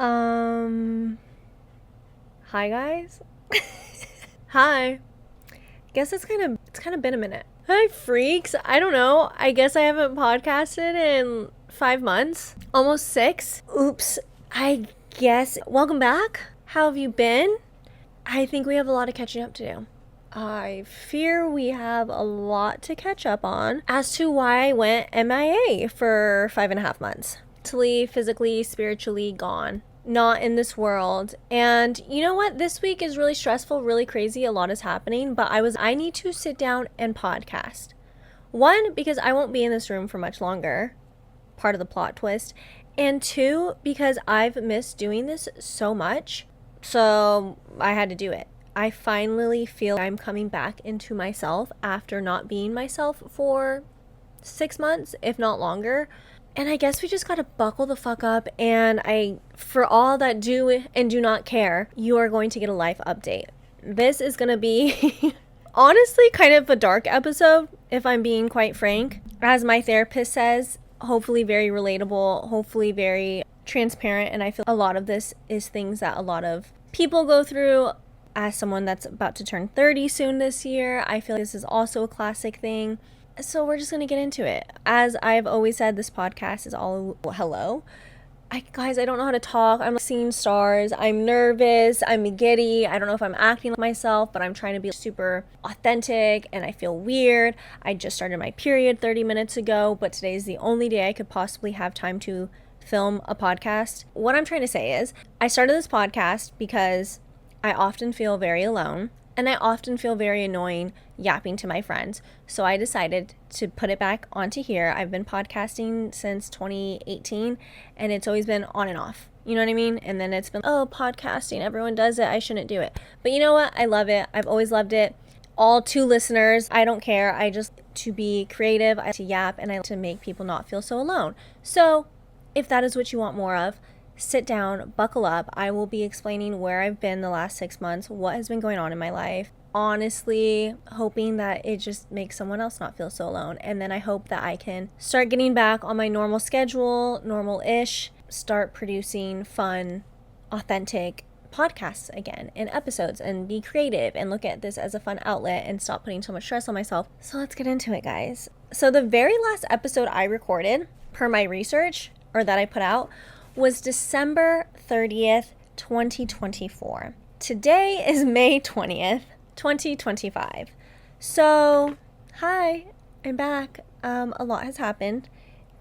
Um, Hi guys. Hi. Guess it's kind of been a minute. Hi freaks. I don't know. I guess I haven't podcasted in 5 months, almost 6. Oops. I guess welcome back. How have you been? I think we have a lot of catching up to do. I fear we have a lot to catch up on as to why I went MIA for 5.5 months. Mentally, physically, spiritually gone. Not in this world. And you know what? This week is really stressful, really crazy. A lot is happening, but I need to sit down and podcast. One, because I won't be in this room for much longer. Part of the plot twist. And two, because I've missed doing this so much. So I had to do it. I finally feel I'm coming back into myself after not being myself for 6 months, if not longer. And I guess we just gotta buckle the fuck up. And for all that do and do not care, you are going to get a life update. This is gonna be honestly kind of a dark episode, if I'm being quite frank. As my therapist says, hopefully very relatable, hopefully very transparent. And I feel a lot of this is things that a lot of people go through. As someone that's about to turn 30 soon this year, I feel this is also a classic thing. So we're just going to get into it. As I've always said, this podcast is all hello. Guys, I don't know how to talk. I'm seeing stars. I'm nervous. I'm giddy. I don't know if I'm acting like myself, but I'm trying to be super authentic and I feel weird. I just started my period 30 minutes ago, but today is the only day I could possibly have time to film a podcast. What I'm trying to say is I started this podcast because I often feel very alone. And I often feel very annoying yapping to my friends. So I decided to put it back onto here. I've been podcasting since 2018 and it's always been on and off. You know what I mean? And then it's been, oh, podcasting, everyone does it, I shouldn't do it. But you know what? I love it. I've always loved it. All 2 listeners, I don't care. I just to be creative, I like to yap, and I like to make people not feel so alone. So if that is what you want more of, sit down, buckle up. I will be explaining where I've been the last 6 months, what has been going on in my life. Honestly, hoping that it just makes someone else not feel so alone. And then I hope that I can start getting back on my normal schedule, normal-ish, start producing fun, authentic podcasts again and episodes and be creative and look at this as a fun outlet and stop putting so much stress on myself. So let's get into it, guys. So the very last episode I recorded, per my research, or that I put out, was December 30th, 2024. Today is May 20th, 2025. So, hi, I'm back. A lot has happened.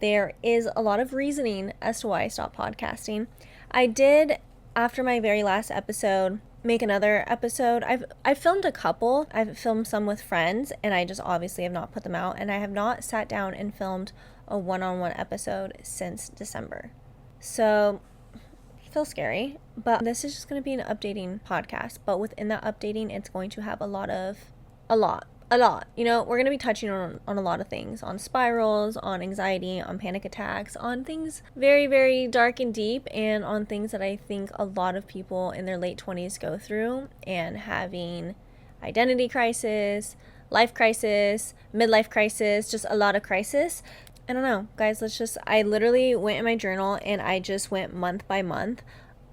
There is a lot of reasoning as to why I stopped podcasting. I did, after my very last episode, make another episode. I've filmed a couple. I've filmed some with friends, and I just obviously have not put them out. And I have not sat down and filmed a one-on-one episode since December. So, it feels scary, but this is just going to be an updating podcast. But within that updating, it's going to have a lot. You know, we're going to be touching on a lot of things, on spirals, on anxiety, on panic attacks, on things very, very dark and deep, and on things that I think a lot of people in their late 20s go through, and having identity crisis, life crisis, midlife crisis, just a lot of crisis. I don't know, guys, I literally went in my journal and I just went month by month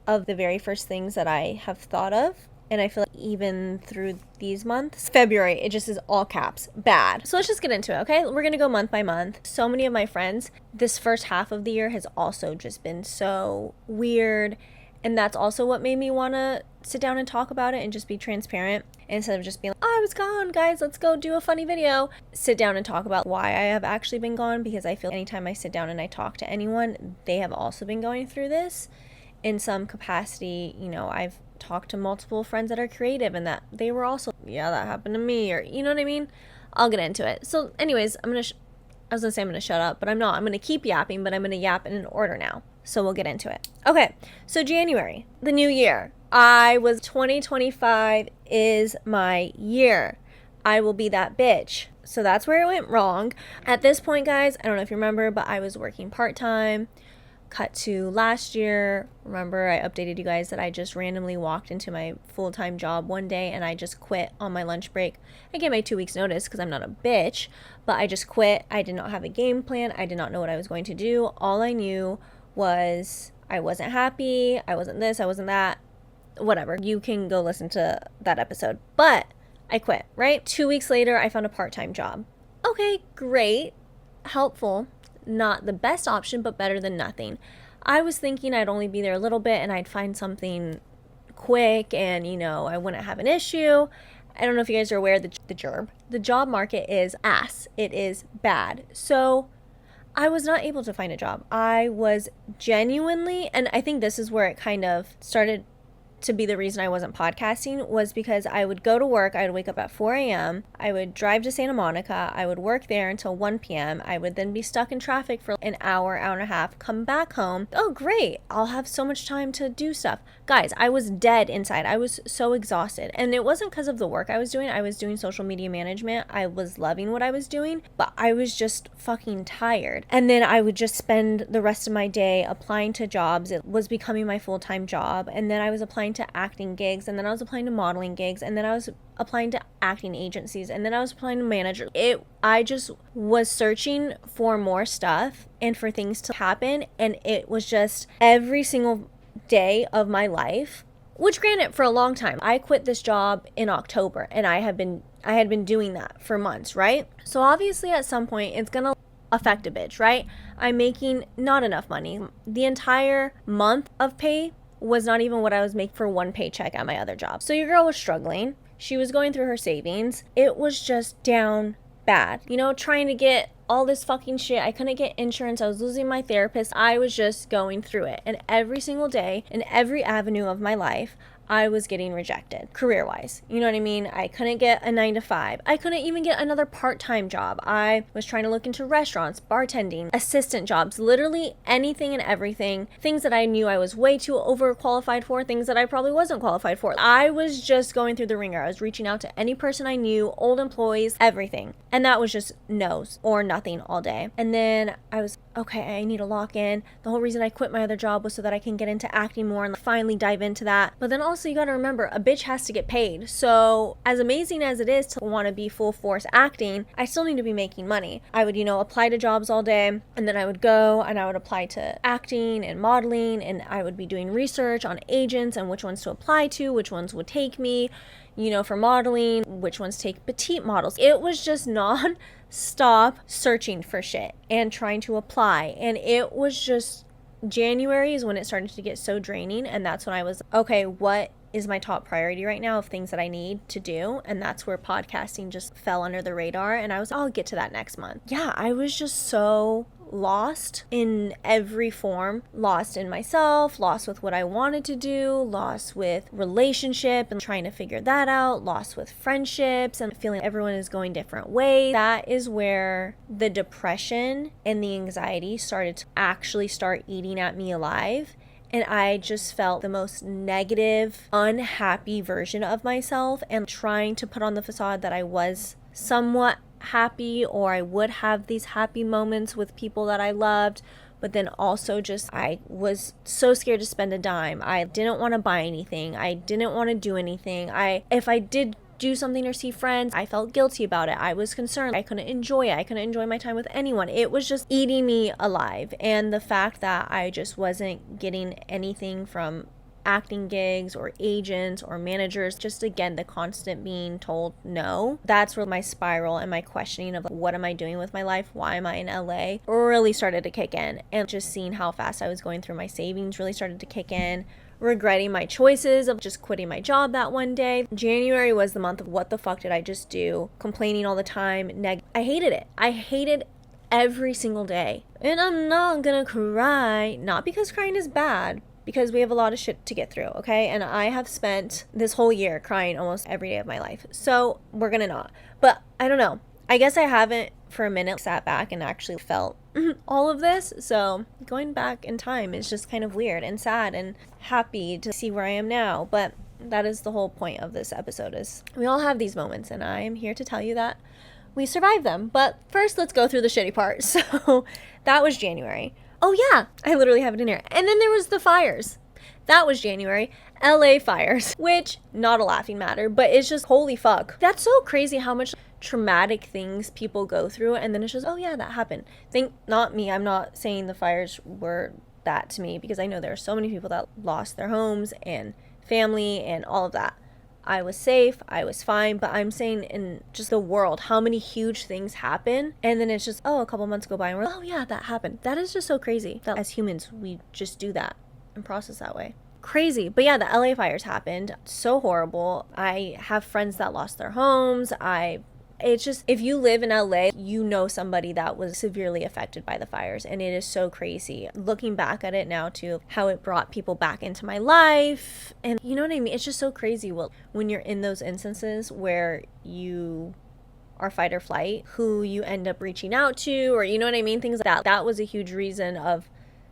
of the very first things that I have thought of. And I feel like even through these months, February, it just is all caps, bad. So let's just get into it, okay? We're gonna go month by month. So many of my friends, this first half of the year has also just been so weird. And that's also what made me wanna sit down and talk about it and just be transparent. Instead of just being like, oh, I was gone, guys, let's go do a funny video. Sit down and talk about why I have actually been gone, because I feel anytime I sit down and I talk to anyone, they have also been going through this in some capacity. You know, I've talked to multiple friends that are creative and that they were also, yeah, that happened to me, or you know what I mean? I'll get into it. So anyways, I was gonna say I'm gonna shut up, but I'm not. I'm gonna keep yapping, but I'm gonna yap in an order now. So we'll get into it. Okay, so January, the new year. 2025 is my year. I will be that bitch. So that's where it went wrong. At this point, guys, I don't know if you remember, but I was working part-time. Cut to last year. Remember, I updated you guys that I just randomly walked into my full-time job one day and I just quit on my lunch break. I gave my 2 weeks notice because I'm not a bitch, but I just quit. I did not have a game plan. I did not know what I was going to do. All I knew was I wasn't happy. I wasn't this. I wasn't that. Whatever. You can go listen to that episode. But I quit, right? 2 weeks later, I found a part-time job. Okay, great. Helpful. Not the best option, but better than nothing. I was thinking I'd only be there a little bit and I'd find something quick and, I wouldn't have an issue. I don't know if you guys are aware, the job market is ass. It is bad. So I was not able to find a job. I was genuinely, and I think this is where it kind of started to be the reason I wasn't podcasting, was because I would go to work. I would wake up at 4 a.m. I would drive to Santa Monica. I would work there until 1 p.m. I would then be stuck in traffic for an hour, hour and a half, come back home. Oh, great. I'll have so much time to do stuff. Guys, I was dead inside. I was so exhausted. And it wasn't because of the work I was doing. I was doing social media management. I was loving what I was doing, but I was just fucking tired. And then I would just spend the rest of my day applying to jobs. It was becoming my full-time job. And then I was applying to acting gigs, and then I was applying to modeling gigs, and then I was applying to acting agencies, and then I was applying to managers. I just was searching for more stuff and for things to happen, and it was just every single day of my life, which granted for a long time. I quit this job in October, and I had been doing that for months, right? So obviously at some point it's gonna affect a bitch, right? I'm making not enough money. The entire month of pay was not even what I was making for one paycheck at my other job. So your girl was struggling. She was going through her savings. It was just down bad. Trying to get all this fucking shit. I couldn't get insurance. I was losing my therapist. I was just going through it. And every single day, in every avenue of my life, I was getting rejected career-wise. You know what I mean? I couldn't get a 9-to-5. I couldn't even get another part-time job. I was trying to look into restaurants, bartending, assistant jobs, literally anything and everything. Things that I knew I was way too overqualified for, things that I probably wasn't qualified for. I was just going through the ringer. I was reaching out to any person I knew, old employees, everything. And that was just no's or nothing all day. And then I was, okay, I need to lock in. The whole reason I quit my other job was so that I can get into acting more and finally dive into that. But then also you got to remember, a bitch has to get paid. So as amazing as it is to want to be full force acting, I still need to be making money. I would, apply to jobs all day, and then I would go and I would apply to acting and modeling, and I would be doing research on agents and which ones to apply to, which ones would take me, for modeling, which ones take petite models. It was just non-stop searching for shit and trying to apply. And it was just, January is when it started to get so draining. And that's when I was, okay, what is my top priority right now of things that I need to do? And that's where podcasting just fell under the radar. And I was, I'll get to that next month. Yeah, I was just so lost in every form, lost in myself, lost with what I wanted to do, lost with relationship and trying to figure that out, lost with friendships and feeling everyone is going different ways. That is where the depression and the anxiety started to actually start eating at me alive. And I just felt the most negative, unhappy version of myself, and trying to put on the facade that I was somewhat happy, or I would have these happy moments with people that I loved, but then also just I was so scared to spend a dime. I didn't want to buy anything. I didn't want to do anything. If I did do something or see friends, I felt guilty about it. I was concerned. I couldn't enjoy it. I couldn't enjoy my time with anyone. It was just eating me alive. And the fact that I just wasn't getting anything from acting gigs or agents or managers, just again the constant being told no, that's where my spiral and my questioning of what am I doing with my life, why am I in LA, really started to kick in. And just seeing how fast I was going through my savings really started to kick in. Regretting my choices of just quitting my job that one day. January was the month of what the fuck did I just do, complaining all the time. I hated it. I hated every single day. And I'm not gonna cry, not because crying is bad, because we have a lot of shit to get through, okay? And I have spent this whole year crying almost every day of my life. So we're gonna not. But I don't know. I guess I haven't for a minute sat back and actually felt all of this. So going back in time is just kind of weird and sad and happy to see where I am now. But that is the whole point of this episode, is we all have these moments, and I am here to tell you that we survived them. But first, let's go through the shitty part. So that was January. Oh yeah, I literally have it in here. And then there was the fires. That was January. LA fires, which not a laughing matter, but it's just holy fuck. That's so crazy how much traumatic things people go through, and then it's just, oh yeah, that happened. Not me. I'm not saying the fires were that to me because I know there are so many people that lost their homes and family and all of that. I was safe, I was fine, but I'm saying in just the world, how many huge things happen, and then it's just, oh, a couple months go by and we're like, oh yeah, that happened. That is just so crazy that as humans, we just do that and process that way. Crazy. But yeah, the LA fires happened. So horrible. I have friends that lost their homes. It's just, if you live in LA, you know somebody that was severely affected by the fires, and it is so crazy. Looking back at it now too, how it brought people back into my life, and you know what I mean? It's just so crazy when you're in those instances where you are fight or flight, who you end up reaching out to, or you know what I mean? Things like that. That was a huge reason of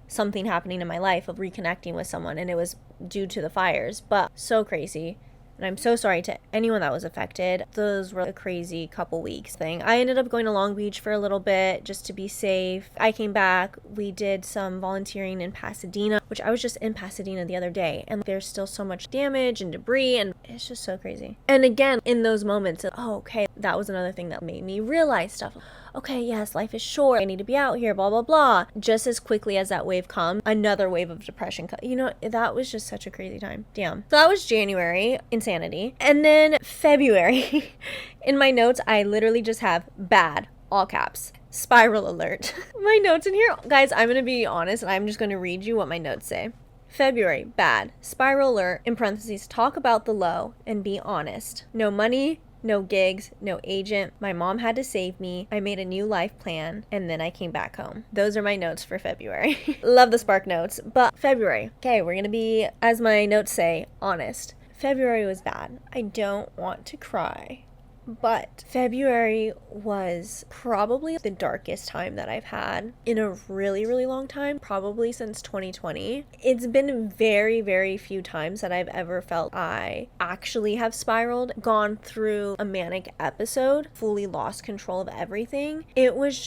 something happening in my life, of reconnecting with someone, and it was due to the fires. But so crazy. And I'm so sorry to anyone that was affected. Those were a crazy couple weeks thing. I ended up going to Long Beach for a little bit just to be safe. I came back. We did some volunteering in Pasadena, which I was just in Pasadena the other day. And there's still so much damage and debris, and it's just so crazy. And again, in those moments, okay, that was another thing that made me realize stuff. Okay, yes, life is short. I need to be out here, blah, blah, blah. Just as quickly as that wave comes, another wave of depression comes. You know, that was just such a crazy time. Damn. So that was January, insanity. And then February, in my notes, I literally just have bad, all caps, spiral alert. My notes in here, guys, I'm going to be honest, and I'm just going to read you what my notes say. February, bad, spiral alert, in parentheses, talk about the low and be honest. No money, no gigs, no agent. My mom had to save me. I made a new life plan, and then I came back home. Those are my notes for February. Love the spark notes. But February, okay, we're gonna be, as my notes say, honest. February was bad. I don't want to cry. But February was probably the darkest time that I've had in a really, really long time, probably since 2020. It's been very, very few times that I've ever felt I actually have spiraled, gone through a manic episode, fully lost control of everything. It was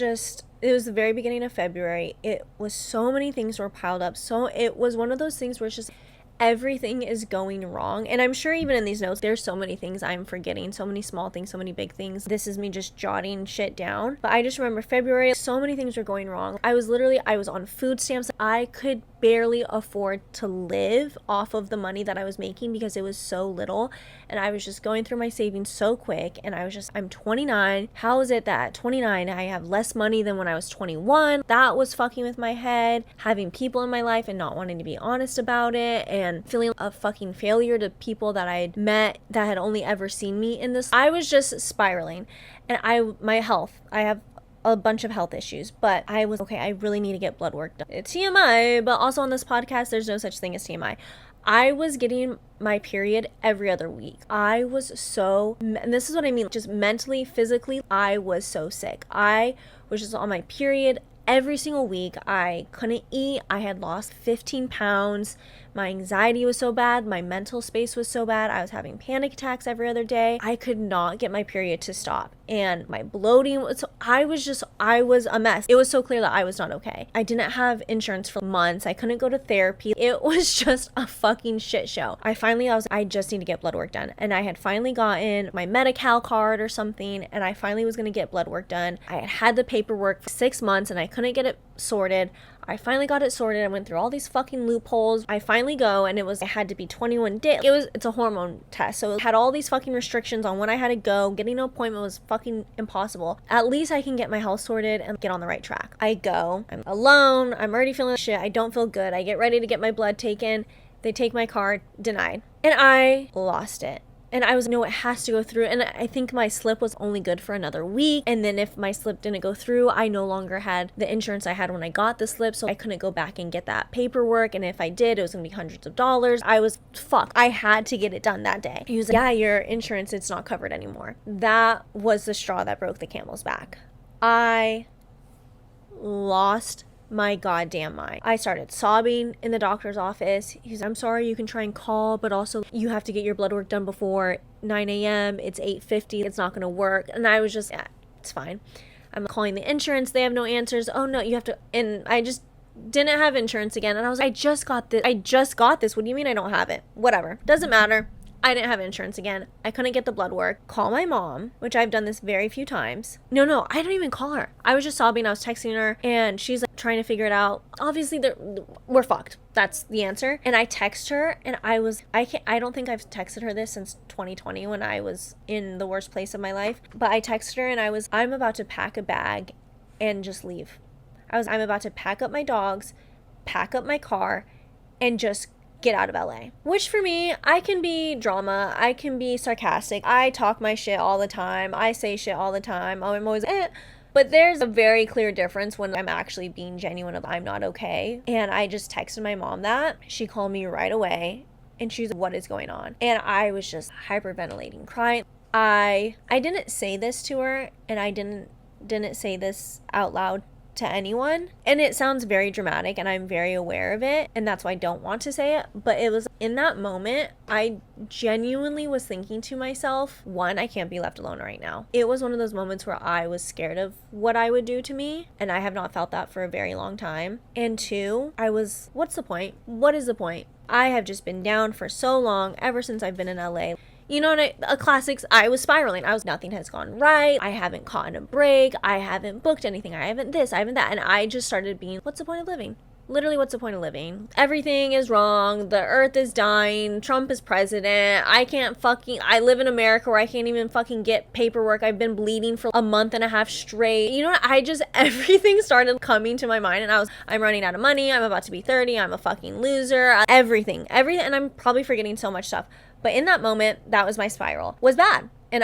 the very beginning of February. It was so many things were piled up. So it was one of those things where it's just everything is going wrong. And I'm sure even in these notes, there's so many things I'm forgetting, so many small things, so many big things. This is me just jotting shit down. But I just remember February, so many things were going wrong. I was on food stamps. I could barely afford to live off of the money that I was making because it was so little. And I was just going through my savings so quick. And I'm 29. How is it that at 29, I have less money than when I was 21? That was fucking with my head. Having people in my life and not wanting to be honest about it, and feeling a fucking failure to people that I had met that had only ever seen me in this. I was just spiraling. And my health, I have a bunch of health issues, but I was, okay, I really need to get blood work done. It's TMI, but also on this podcast, there's no such thing as TMI. I was getting my period every other week. I was and this is what I mean, just mentally, physically, I was so sick. I was just on my period every single week. I couldn't eat. I had lost 15 pounds. My anxiety was so bad. My mental space was so bad. I was having panic attacks every other day. I could not get my period to stop. And my bloating I was a mess. It was so clear that I was not okay. I didn't have insurance for months. I couldn't go to therapy. It was just a fucking shit show. I just need to get blood work done. And I had finally gotten my Medi-Cal card or something, and I finally was going to get blood work done. I had the paperwork for 6 months and I couldn't get it sorted. I finally got it sorted. I went through all these fucking loopholes. I finally go, and I had to be 21 days. It's a hormone test, so it had all these fucking restrictions on when I had to go. Getting an appointment was fucking impossible. At least I can get my health sorted and get on the right track. I go, I'm alone, I'm already feeling like shit, I don't feel good. I get ready to get my blood taken. They take my card, denied. And I lost it. And I was, no, it has to go through. And I think my slip was only good for another week. And then if my slip didn't go through, I no longer had the insurance I had when I got the slip. So I couldn't go back and get that paperwork. And if I did, it was going to be hundreds of dollars. I was fucked. I had to get it done that day. He was like, yeah, your insurance, it's not covered anymore. That was the straw that broke the camel's back. I lost my goddamn mind. I started sobbing in the doctor's office. He's, I'm sorry, you can try and call, but also you have to get your blood work done before 9 a.m. It's 8:50. It's not going to work. And I was just, yeah, it's fine. I'm calling the insurance. They have no answers. Oh no, you have to, and I just didn't have insurance again. And I was like, I just got this. What do you mean I don't have it? Whatever. Doesn't matter. I didn't have insurance again. I couldn't get the blood work. Call my mom, which I've done this very few times. No, I didn't even call her. I was just sobbing. I was texting her and she's like trying to figure it out. Obviously, we're fucked. That's the answer. And I text her and I don't think I've texted her this since 2020 when I was in the worst place of my life. But I texted her and I'm about to pack a bag and just leave. I'm about to pack up my dogs, pack up my car, and just get out of LA. Which for me, I can be drama, I can be sarcastic, I talk my shit all the time, I say shit all the time, I'm always But there's a very clear difference when I'm actually being genuine of I'm not okay. And I just texted my mom that. She called me right away and she's like, what is going on? And I was just hyperventilating, crying. I didn't say this to her and I didn't say this out loud to anyone, and it sounds very dramatic and I'm very aware of it and that's why I don't want to say it, but it was in that moment I genuinely was thinking to myself, one, I can't be left alone right now. It was one of those moments where I was scared of what I would do to me, and I have not felt that for a very long time. And two, what's the point? What is the point? I have just been down for so long, ever since I've been in LA. You know, classics, I was spiraling. Nothing has gone right. I haven't caught a break. I haven't booked anything. I haven't this, I haven't that. And I just started being, what's the point of living? Literally, what's the point of living? Everything is wrong. The earth is dying. Trump is president. I live in America where I can't even fucking get paperwork. I've been bleeding for a month and a half straight. You know what? Everything started coming to my mind and I'm running out of money. I'm about to be 30. I'm a fucking loser. Everything. And I'm probably forgetting so much stuff. But in that moment, that was my spiral. Was bad. And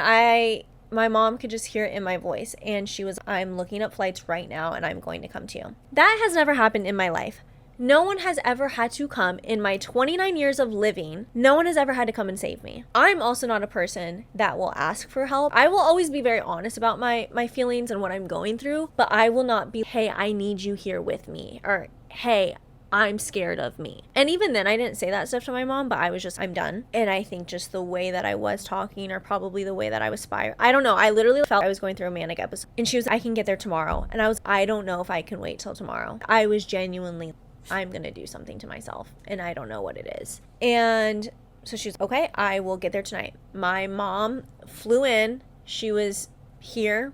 my mom could just hear it in my voice. And she was, I'm looking up flights right now and I'm going to come to you. That has never happened in my life. No one has ever had to come in my 29 years of living. No one has ever had to come and save me. I'm also not a person that will ask for help. I will always be very honest about my feelings and what I'm going through. But I will not be, hey, I need you here with me. Or, hey, I'm scared of me. And even then, I didn't say that stuff to my mom, but I was just, I'm done. And I think just the way that I was talking, or probably the way that I was spiraling, I don't know. I literally felt I was going through a manic episode. And she was, I can get there tomorrow. And I don't know if I can wait till tomorrow. I was genuinely, I'm going to do something to myself. And I don't know what it is. And so she was, okay, I will get there tonight. My mom flew in. She was here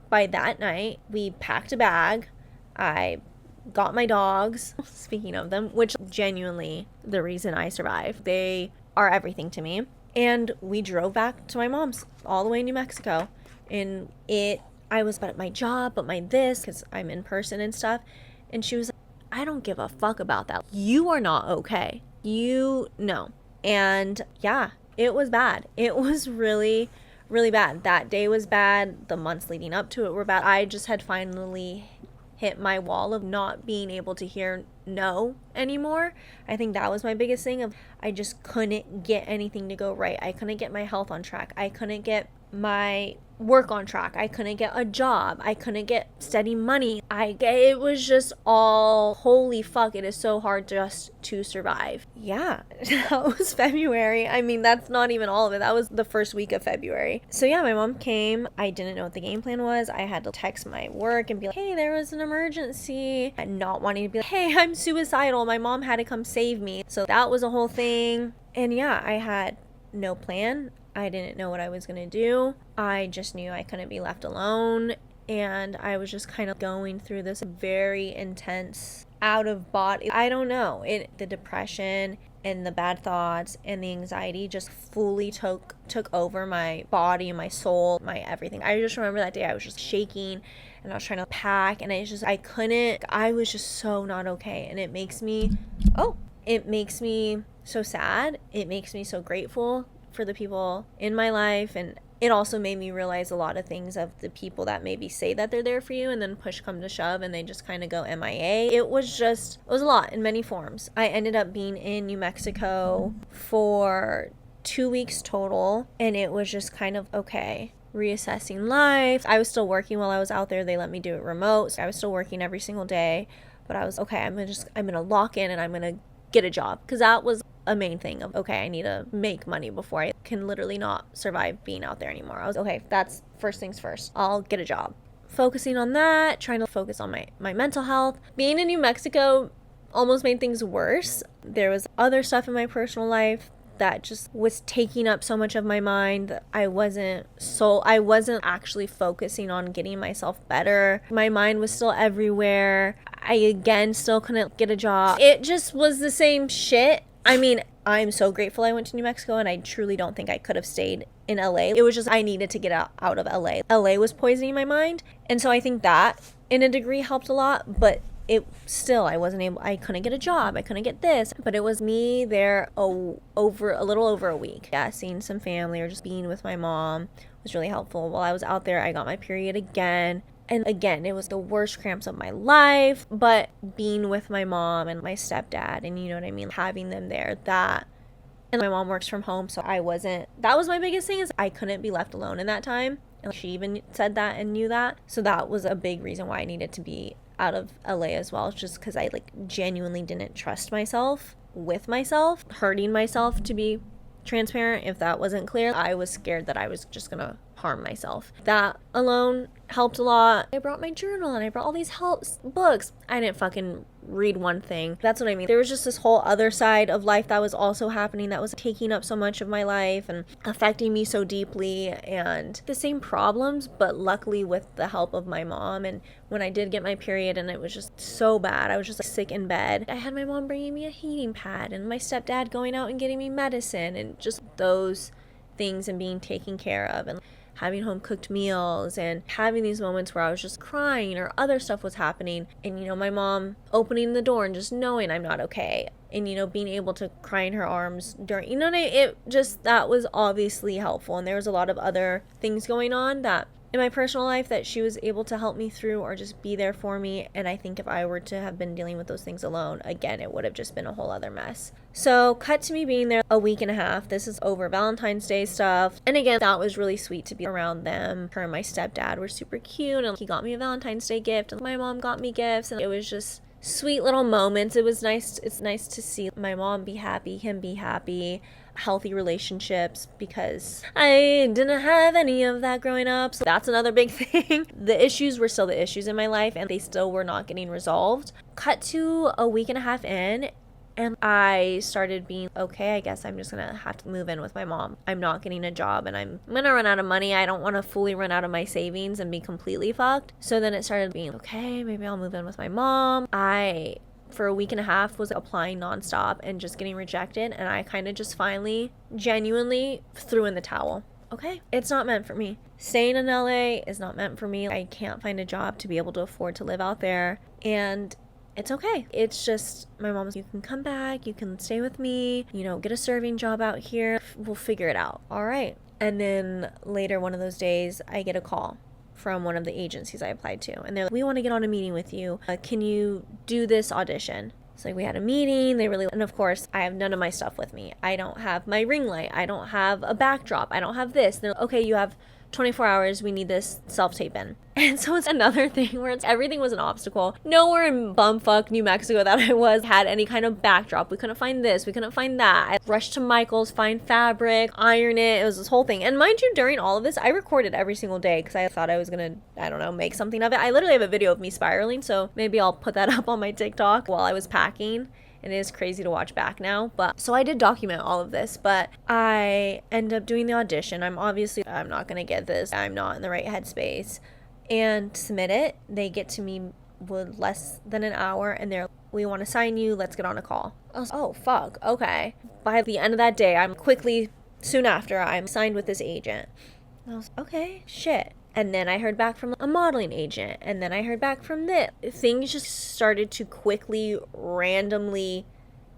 by that night. We packed a bag. I got my dogs, speaking of them, which genuinely the reason I survived. They are everything to me. And we drove back to my mom's all the way in New Mexico. And I was at my job, but my this, because I'm in person and stuff. And she was like, I don't give a fuck about that. You are not okay. You know. And yeah, it was bad. It was really, really bad. That day was bad. The months leading up to it were bad. I just had finally hit my wall of not being able to hear no anymore. I think that was my biggest thing of I just couldn't get anything to go right. I couldn't get my health on track. I couldn't get my work on track. I couldn't get a job. I couldn't get steady money. It was just all, holy fuck, it is so hard just to survive. Yeah, that was February. I mean, that's not even all of it. That was the first week of February. So yeah, my mom came. I didn't know what the game plan was. I had to text my work and be like, hey, there was an emergency. And not wanting to be like, hey, I'm suicidal. My mom had to come save me. So that was a whole thing. And yeah, I had no plan. I didn't know what I was going to do. I just knew I couldn't be left alone. And I was just kind of going through this very intense out of body. I don't know. The depression and the bad thoughts and the anxiety just fully took over my body, my soul, my everything. I just remember that day I was just shaking and I was trying to pack and I was just so not okay. And it makes me so sad. It makes me so grateful for the people in my life, and it also made me realize a lot of things of the people that maybe say that they're there for you and then push come to shove and they just kind of go MIA. It was a lot in many forms. I ended up being in New Mexico for 2 weeks total, and it was just kind of okay, reassessing life. I was still working while I was out there. They let me do it remote, so I was still working every single day, but I was okay, I'm gonna lock in and I'm gonna get a job, because that was a main thing of, okay, I need to make money before I can literally not survive being out there anymore. I was okay, that's first things first, I'll get a job. Focusing on that, trying to focus on my mental health. Being in New Mexico almost made things worse. There was other stuff in my personal life that just was taking up so much of my mind that I wasn't actually focusing on getting myself better. My mind was still everywhere. I again still couldn't get a job. It just was the same shit. I mean, I'm so grateful I went to New Mexico, and I truly don't think I could have stayed in LA. It was just I needed to get out of LA. LA was poisoning my mind. And so I think that in a degree helped a lot, but it still, I couldn't get a job. I couldn't get this. But it was me there a little over a week. Yeah, seeing some family or just being with my mom was really helpful. While I was out there, I got my period again. And again, it was the worst cramps of my life, but being with my mom and my stepdad, and you know what I mean, having them there, and my mom works from home, so that was my biggest thing, is I couldn't be left alone in that time. And she even said that and knew that. So that was a big reason why I needed to be out of LA as well, just because I genuinely didn't trust myself with myself, hurting myself, to be transparent. If that wasn't clear, I was scared that I was just gonna harm myself. That alone helped a lot. I brought my journal and I brought all these books. I didn't fucking read one thing. That's what I mean. There was just this whole other side of life that was also happening, that was taking up so much of my life and affecting me so deeply, and the same problems, but luckily with the help of my mom. And when I did get my period and it was just so bad, I was just sick in bed, I had my mom bringing me a heating pad and my stepdad going out and getting me medicine, and just those things and being taken care of, and having home cooked meals, and having these moments where I was just crying or other stuff was happening, and my mom opening the door and just knowing I'm not okay, and being able to cry in her arms during, that was obviously helpful. And there was a lot of other things going on that in my personal life that she was able to help me through or just be there for me. And I think if I were to have been dealing with those things alone, again, it would have just been a whole other mess. So cut to me being there a week and a half. This is over Valentine's Day stuff. And again, that was really sweet to be around them. Her and my stepdad were super cute, and he got me a Valentine's Day gift, and my mom got me gifts, and it was just sweet little moments. It was nice. It's nice to see my mom be happy, him be happy, healthy relationships, because I didn't have any of that growing up. So that's another big thing. The issues were still the issues in my life, and they still were not getting resolved. Cut to a week and a half in, and I started being, okay, I guess I'm just gonna have to move in with my mom. I'm not getting a job, and I'm gonna run out of money. I don't want to fully run out of my savings and be completely fucked. So then it started being, okay, maybe I'll move in with my mom. For a week and a half, was applying nonstop and just getting rejected, and I kind of just finally, genuinely threw in the towel. Okay, it's not meant for me. Staying in LA is not meant for me. I can't find a job to be able to afford to live out there, and it's okay. It's just, my mom's, you can come back, you can stay with me, get a serving job out here. We'll figure it out. All right. And then later one of those days, I get a call from one of the agencies I applied to, and they're like, we want to get on a meeting with you. Can you do this audition? So we had a meeting, and of course I have none of my stuff with me. I don't have my ring light, I don't have a backdrop, I don't have this. They're like, okay, you have 24 hours, we need this self-tape in. And so it's another thing where everything was an obstacle. Nowhere in bumfuck New Mexico that I was had any kind of backdrop. We couldn't find this, we couldn't find that. I rushed to Michael's, find fabric, iron it. It was this whole thing. And mind you, during all of this, I recorded every single day because I thought I was gonna, make something of it. I literally have a video of me spiraling, so maybe I'll put that up on my TikTok while I was packing. It is crazy to watch back now. But so I did document all of this, but I end up doing the audition. I'm not gonna get this. I'm not in the right headspace. And submit it. They get to me with less than an hour, and they're, we want to sign you, let's get on a call. I was, oh fuck, okay. By the end of that day, soon after, I'm signed with this agent. I was, okay, shit. And then I heard back from a modeling agent, and then I heard back from this. Things just started to quickly, randomly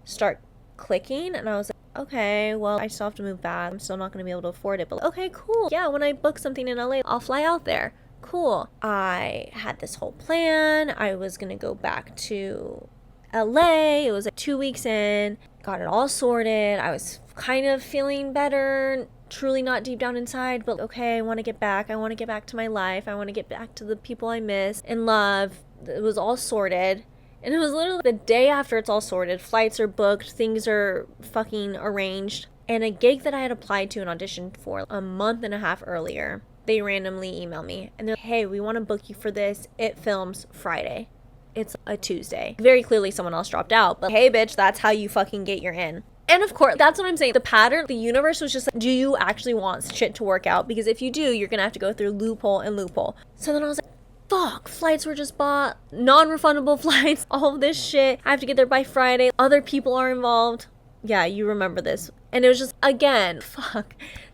start clicking, and I was like, okay, well, I still have to move back. I'm still not going to be able to afford it, but okay, cool. Yeah, when I book something in LA, I'll fly out there. Cool. I had this whole plan. I was going to go back to LA. It was 2 weeks in, got it all sorted. I was kind of feeling better, truly not deep down inside, but okay, I want to get back. I want to get back to my life. I want to get back to the people I miss and love. It was all sorted. And it was literally the day after it's all sorted. Flights are booked. Things are fucking arranged. And a gig that I had applied to and auditioned for a month and a half earlier, they randomly email me and they're like, hey, we want to book you for this. It films Friday. It's a Tuesday. Very clearly someone else dropped out, but hey bitch, that's how you fucking get your in. And of course, that's what I'm saying. The pattern, the universe was just like, do you actually want shit to work out? Because if you do, you're gonna have to go through loophole and loophole. So then I was like, fuck, flights were just bought, non-refundable flights, all of this shit. I have to get there by Friday. Other people are involved. Yeah, you remember this. And it was just, again, fuck.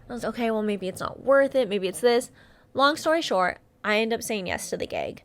I was like, okay, well, maybe it's not worth it. Maybe it's this. Long story short, I end up saying yes to the gig.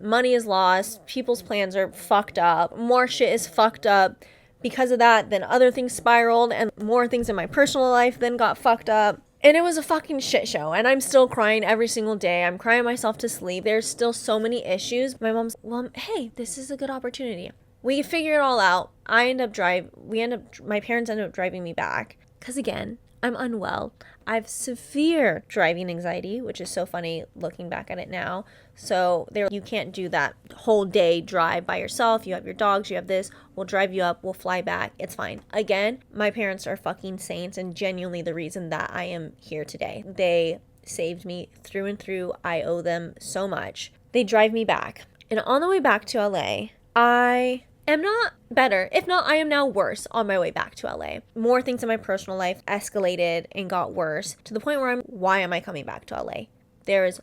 Money is lost. People's plans are fucked up. More shit is fucked up. Because of that, then other things spiraled and more things in my personal life then got fucked up. And it was a fucking shit show. And I'm still crying every single day. I'm crying myself to sleep. There's still so many issues. My mom's, well, hey, this is a good opportunity. We figure it all out. My parents end up driving me back. Because again, I'm unwell. I have severe driving anxiety, which is so funny looking back at it now. So you can't do that whole day drive by yourself. You have your dogs, you have this. We'll drive you up, we'll fly back. It's fine. Again, my parents are fucking saints and genuinely the reason that I am here today. They saved me through and through. I owe them so much. They drive me back. And on the way back to LA, I am not better. If not, I am now worse on my way back to LA. More things in my personal life escalated and got worse to the point where why am I coming back to LA? There is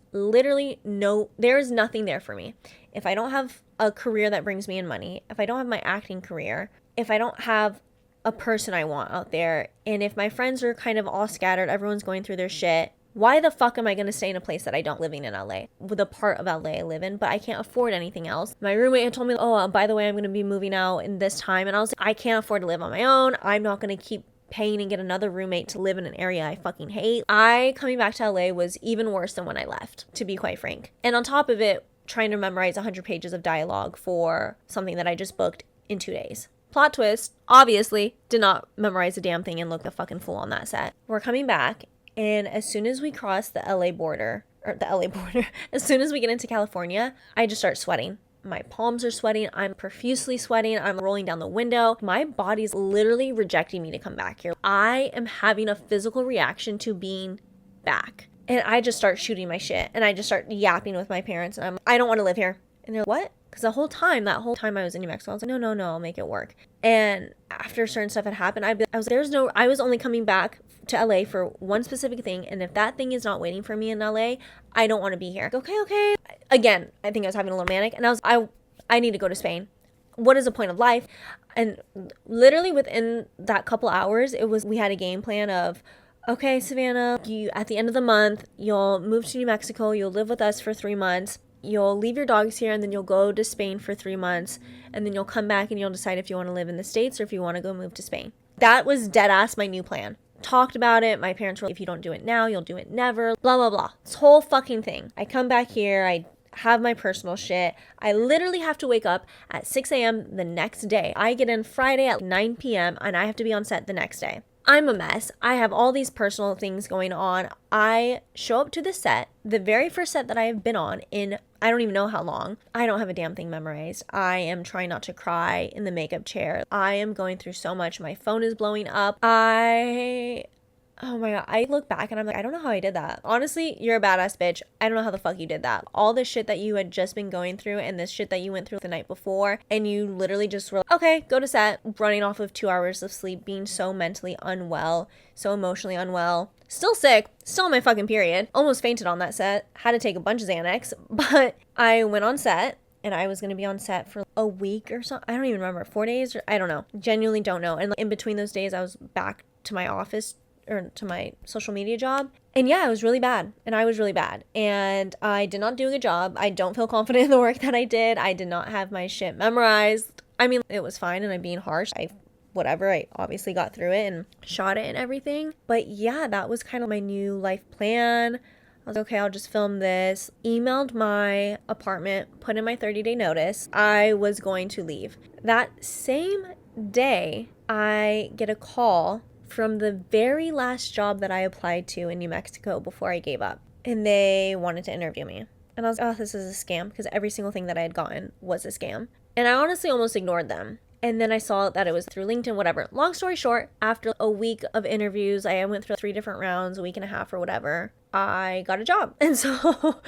nothing there for me. If I don't have a career that brings me in money, if I don't have my acting career, if I don't have a person I want out there, and if my friends are kind of all scattered, everyone's going through their shit, why the fuck am I going to stay in a place that I don't living in LA? With a part of LA I live in, but I can't afford anything else. My roommate had told me, oh, by the way, I'm going to be moving out in this time. And I was like, I can't afford to live on my own. I'm not going to keep paying and get another roommate to live in an area I fucking hate. Coming back to LA was even worse than when I left, to be quite frank. And on top of it, trying to memorize 100 pages of dialogue for something that I just booked in 2 days. Plot twist, obviously, did not memorize a damn thing and look a fucking fool on that set. We're coming back. And as soon as we cross the LA border, as soon as we get into California, I just start sweating. My palms are sweating. I'm profusely sweating. I'm rolling down the window. My body's literally rejecting me to come back here. I am having a physical reaction to being back. And I just start shooting my shit. And I just start yapping with my parents. And I don't want to live here. And they're like, what? Because that whole time I was in New Mexico, I was like, no, I'll make it work. And after certain stuff had happened, I was only coming back to LA for one specific thing, and if that thing is not waiting for me in LA, I don't want to be here. Okay. Again, I think I was having a little manic, and I need to go to Spain. What is the point of life? And literally within that couple hours, we had a game plan of, okay, Savannah, at the end of the month, you'll move to New Mexico, you'll live with us for 3 months, you'll leave your dogs here, and then you'll go to Spain for 3 months, and then you'll come back and you'll decide if you want to live in the States or if you want to go move to Spain. That was dead ass my new plan. Talked about it. My parents were like, if you don't do it now, you'll do it never. Blah, blah, blah. This whole fucking thing. I come back here. I have my personal shit. I literally have to wake up at 6 a.m. the next day. I get in Friday at 9 p.m. and I have to be on set the next day. I'm a mess. I have all these personal things going on. I show up to the set, the very first set that I have been on in I don't even know how long. I don't have a damn thing memorized. I am trying not to cry in the makeup chair. I am going through so much. My phone is blowing up. Oh my God. I look back and I'm like, I don't know how I did that. Honestly, you're a badass bitch. I don't know how the fuck you did that. All the shit that you had just been going through and this shit that you went through the night before, and you literally just were like, okay, go to set, running off of 2 hours of sleep, being so mentally unwell, so emotionally unwell. Still sick, still on my fucking period. Almost fainted on that set. Had to take a bunch of Xanax, but I went on set. And I was going to be on set for a week or so. I don't even remember. 4 days? I don't know. Genuinely don't know. And in between those days, I was back to my office or to my social media job. And yeah, it was really bad. And I was really bad. And I did not do a good job. I don't feel confident in the work that I did. I did not have my shit memorized. I mean, it was fine and I'm being harsh. I obviously got through it and shot it and everything. But yeah, that was kind of my new life plan. I was like, okay, I'll just film this. Emailed my apartment, put in my 30-day notice. I was going to leave. That same day, I get a call from the very last job that I applied to in New Mexico before I gave up. And they wanted to interview me. And I was like, oh, this is a scam, because every single thing that I had gotten was a scam. And I honestly almost ignored them. And then I saw that it was through LinkedIn, whatever. Long story short, after a week of interviews, I went through 3 different rounds, a week and a half or whatever, I got a job. And so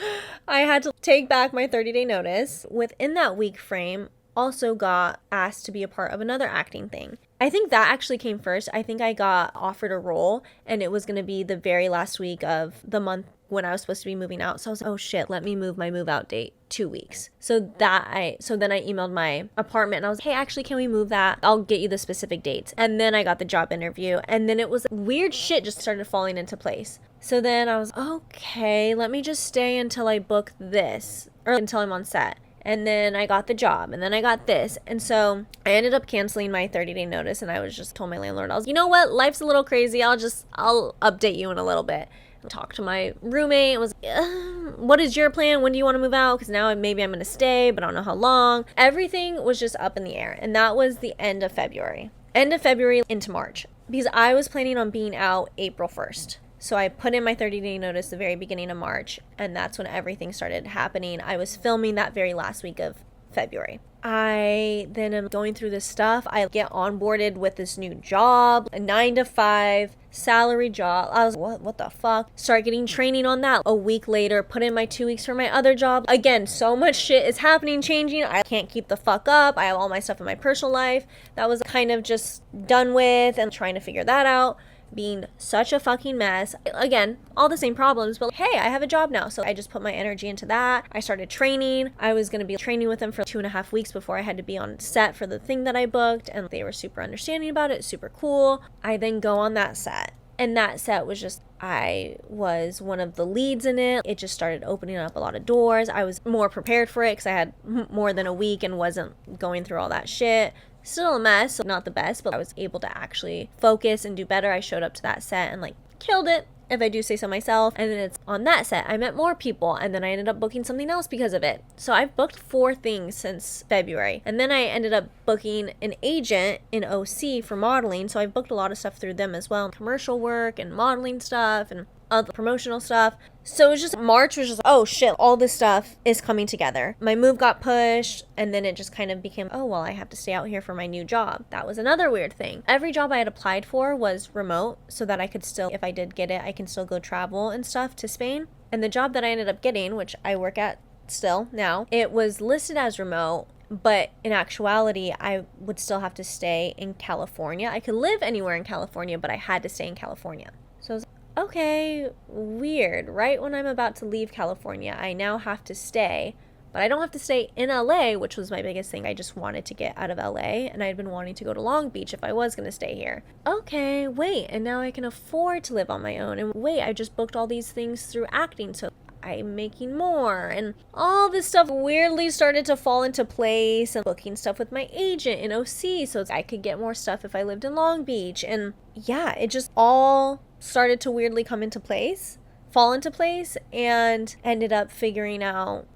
I had to take back my 30-day notice. Within that week frame, also got asked to be a part of another acting thing. I think that actually came first. I think I got offered a role and it was going to be the very last week of the month when I was supposed to be moving out. So I was like, oh shit, let me move my move out date 2 weeks. So then I emailed my apartment and I was like, hey, actually, can we move that? I'll get you the specific dates. And then I got the job interview and then it was weird shit just started falling into place. So then I was, okay, let me just stay until I book this or until I'm on set. And then I got the job and then I got this. And so I ended up canceling my 30-day notice and I was just told my landlord, I was, you know what, life's a little crazy. I'll update you in a little bit. Talked to my roommate and was, what is your plan? When do you want to move out? Because now maybe I'm going to stay, but I don't know how long. Everything was just up in the air. And that was the end of February. End of February into March. Because I was planning on being out April 1st. So I put in my 30-day notice the very beginning of March, and that's when everything started happening. I was filming that very last week of February. I then am going through this stuff. I get onboarded with this new job, a 9-to-5 salary job. I was, what the fuck? Start getting training on that. A week later, put in my 2 weeks for my other job. Again, so much shit is happening, changing. I can't keep the fuck up. I have all my stuff in my personal life that was kind of just done with and trying to figure that out. Being such a fucking mess. Again, all the same problems, but hey, I have a job now. So I just put my energy into that. I started training. I was going to be training with them for 2.5 weeks before I had to be on set for the thing that I booked. And they were super understanding about it. Super cool. I then go on that set. And that set was just, I was one of the leads in it. It just started opening up a lot of doors. I was more prepared for it because I had more than a week and wasn't going through all that shit. Still a mess, so not the best, but I was able to actually focus and do better. I showed up to that set and killed it, if I do say so myself. And then it's on that set, I met more people and then I ended up booking something else because of it. So I've booked 4 things since February. And then I ended up booking an agent in OC for modeling. So I booked a lot of stuff through them as well. Commercial work and modeling stuff and other promotional stuff. So it was just, March was just, oh shit, all this stuff is coming together. My move got pushed and then it just kind of became, oh well, I have to stay out here for my new job. That was another weird thing. Every job I had applied for was remote so that I could still, if I did get it, I can still go travel and stuff to Spain. And the job that I ended up getting, which I work at still now, it was listed as remote, but in actuality, I would still have to stay in California. I could live anywhere in California, but I had to stay in California. So I was okay, weird. Right when I'm about to leave California, I now have to stay, but I don't have to stay in LA, which was my biggest thing. I just wanted to get out of LA, and I had been wanting to go to Long Beach if I was going to stay here. Okay, wait, and now I can afford to live on my own. And wait, I just booked all these things through acting, so I'm making more, and all this stuff weirdly started to fall into place, and booking stuff with my agent in OC so I could get more stuff if I lived in Long Beach. And yeah, it just all started to weirdly fall into place, and ended up figuring out,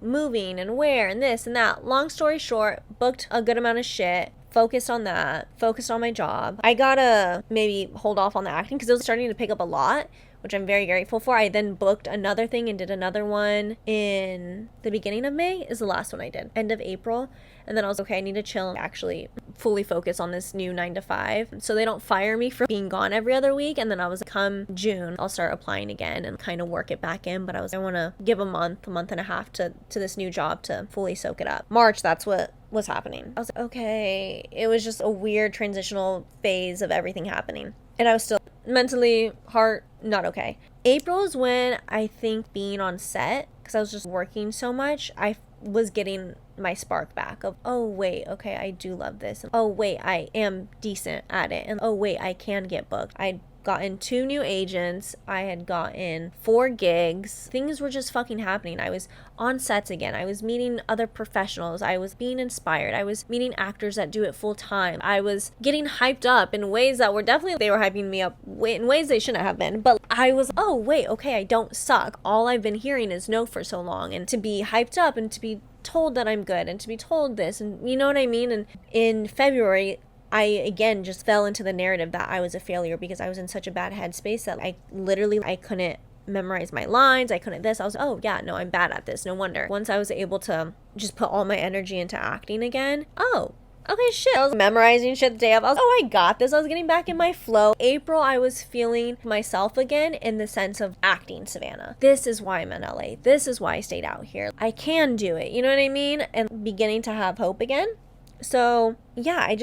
moving and where and this and that. Long story short, booked a good amount of shit, focused on that, focused on my job. I gotta maybe hold off on the acting because it was starting to pick up a lot, which I'm very grateful for. I then booked another thing and did another one in the beginning of May is the last one I did. End of April. And then I was okay, I need to chill and actually fully focus on this new 9-to-5 so they don't fire me for being gone every other week. And then I was come June, I'll start applying again and kind of work it back in. But I want to give a month and a half to this new job to fully soak it up. March, that's what was happening. I was like, okay, it was just a weird transitional phase of everything happening. And I was still mentally, heart, not okay. April is when I think being on set, because I was just working so much, I was getting my spark back of, oh wait, okay, I do love this. Oh wait, I am decent at it. And oh wait, I can get booked. I'd gotten 2 new agents. I had gotten 4 gigs. Things were just fucking happening. I was on sets again. I was meeting other professionals. I was being inspired. I was meeting actors that do it full time. I was getting hyped up in ways that were definitely, they were hyping me up in ways they shouldn't have been. But I was, oh wait, okay, I don't suck. All I've been hearing is no for so long. And to be hyped up and to be told that I'm good and to be told this, and you know what I mean? And in February, I again just fell into the narrative that I was a failure because I was in such a bad headspace that I couldn't memorize my lines. I couldn't this. I was, oh yeah, no, I'm bad at this. No wonder. Once I was able to just put all my energy into acting again, oh, okay, shit. I was memorizing shit the day of. I was, oh, I got this. I was getting back in my flow. April, I was feeling myself again in the sense of acting Savannah. This is why I'm in LA. This is why I stayed out here. I can do it. You know what I mean? And beginning to have hope again. So yeah,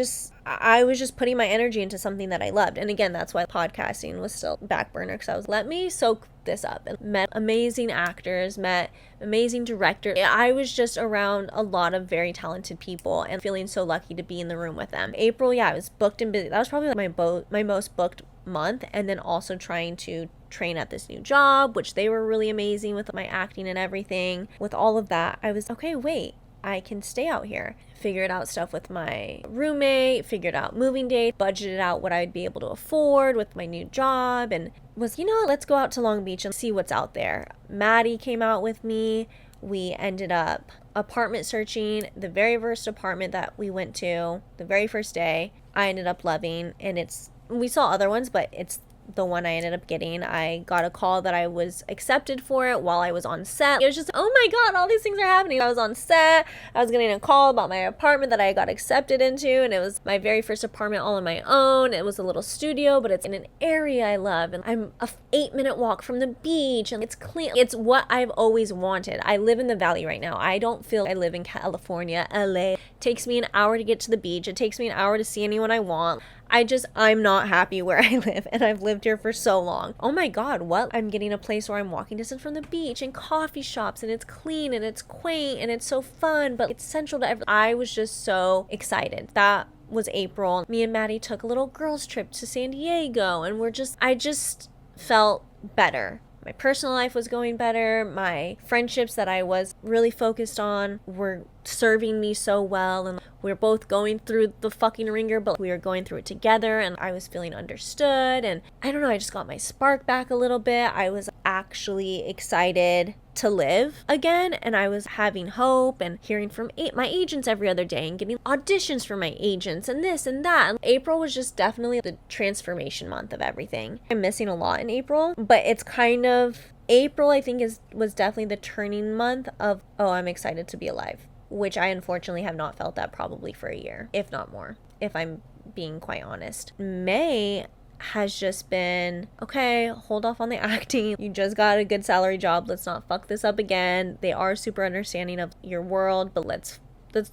I was just putting my energy into something that I loved. And again, that's why podcasting was still back burner, because I was, let me soak this up, and met amazing actors, met amazing directors. I was just around a lot of very talented people and feeling so lucky to be in the room with them. April, yeah, I was booked and busy. That was probably my most booked month. And then also trying to train at this new job, which they were really amazing with my acting and everything. With all of that, I was, okay, wait, I can stay out here. Figured out stuff with my roommate, figured out moving dates, budgeted out what I'd be able to afford with my new job, and was, let's go out to Long Beach and see what's out there. Maddie came out with me. We ended up apartment searching. The very first apartment that we went to, the very first day, I ended up loving, and we saw other ones, but it's the one I ended up getting. I got a call that I was accepted for it while I was on set. It was just, oh my God, all these things are happening. I was on set. I was getting a call about my apartment that I got accepted into, and it was my very first apartment all on my own. It was a little studio, but it's in an area I love, and I'm a 8-minute walk from the beach, and it's clean. It's what I've always wanted. I live in the Valley right now. I don't feel I live in California, LA. It takes me an hour to get to the beach. It takes me an hour to see anyone I want. I'm not happy where I live, and I've lived here for so long. Oh my God, what? I'm getting a place where I'm walking distance from the beach and coffee shops, and it's clean and it's quaint and it's so fun, but it's central to everything. I was just so excited. That was April. Me and Maddie took a little girls trip to San Diego, and I just felt better. My personal life was going better. My friendships that I was really focused on were serving me so well, and we were both going through the fucking ringer, but we were going through it together, and I was feeling understood, and I don't know, I just got my spark back a little bit. I was actually excited to live again, and I was having hope and hearing from my agents every other day and getting auditions for my agents and this and that. And April was just definitely the transformation month of everything. I'm missing a lot in April, but it's kind of, April I think was definitely the turning month of, oh, I'm excited to be alive, which I unfortunately have not felt that probably for a year, if not more, if I'm being quite honest. May has just been, okay, hold off on the acting. You just got a good salary job. Let's not fuck this up again. They are super understanding of your world, but let's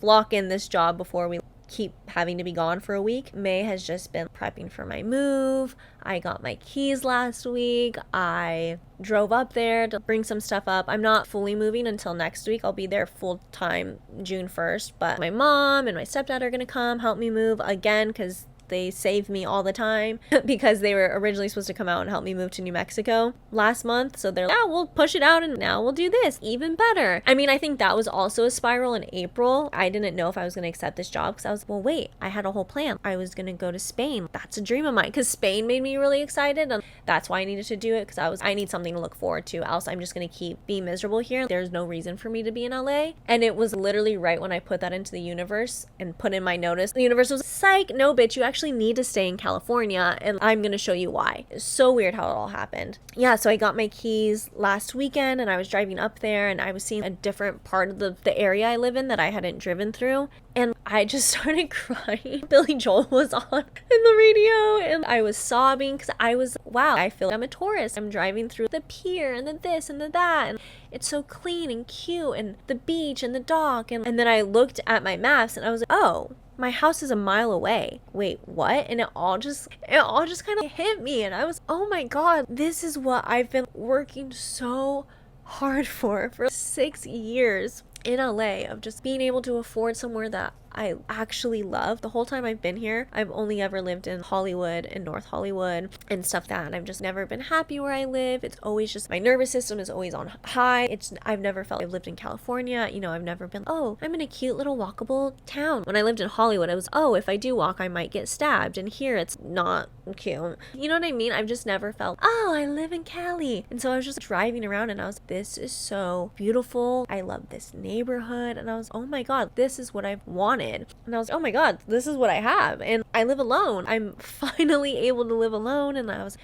lock in this job before we keep having to be gone for a week. May has just been prepping for my move. I got my keys last week. I drove up there to bring some stuff up. I'm not fully moving until next week. I'll be there full time June 1st, but my mom and my stepdad are gonna come help me move again, because they save me all the time because they were originally supposed to come out and help me move to New Mexico last month. So they're like, yeah, we'll push it out, and now we'll do this even better. I mean, I think that was also a spiral in April. I didn't know if I was going to accept this job, because I was, well, wait, I had a whole plan. I was going to go to Spain. That's a dream of mine, because Spain made me really excited, and that's why I needed to do it, because I need something to look forward to, else I'm just going to keep being miserable here. There's no reason for me to be in LA. And it was literally right when I put that into the universe and put in my notice, the universe was, psych, no bitch, you actually need to stay in California, and I'm gonna show you why. It's so weird how it all happened. Yeah, so I got my keys last weekend, and I was driving up there, and I was seeing a different part of the area I live in that I hadn't driven through, and I just started crying. Billy Joel was on in the radio, and I was sobbing, because I was, wow, I feel like I'm a tourist. I'm driving through the pier and the this and the that, and it's so clean and cute, and the beach and the dock, and then I looked at my maps, and I was like, oh, my house is a mile away. Wait, what? And it all just kind of hit me, and I was, oh my God, this is what I've been working so hard for 6 years in LA, of just being able to afford somewhere that I actually love. The whole time I've been here, I've only ever lived in Hollywood and North Hollywood and stuff like that, and I've just never been happy where I live. It's always just, my nervous system is always on high. I've never felt, I've lived in California, I've never been, oh, I'm in a cute little walkable town. When I lived in Hollywood, I was, oh, if I do walk, I might get stabbed, and here it's not cute. You know what I mean? I've just never felt, oh, I live in Cali. And so I was just driving around, and I was, this is so beautiful. I love this neighborhood, and I was, oh my God, this is what I've wanted. wanted. And I was, oh my God, this is what I have. And I live alone. I'm finally able to live alone. And I was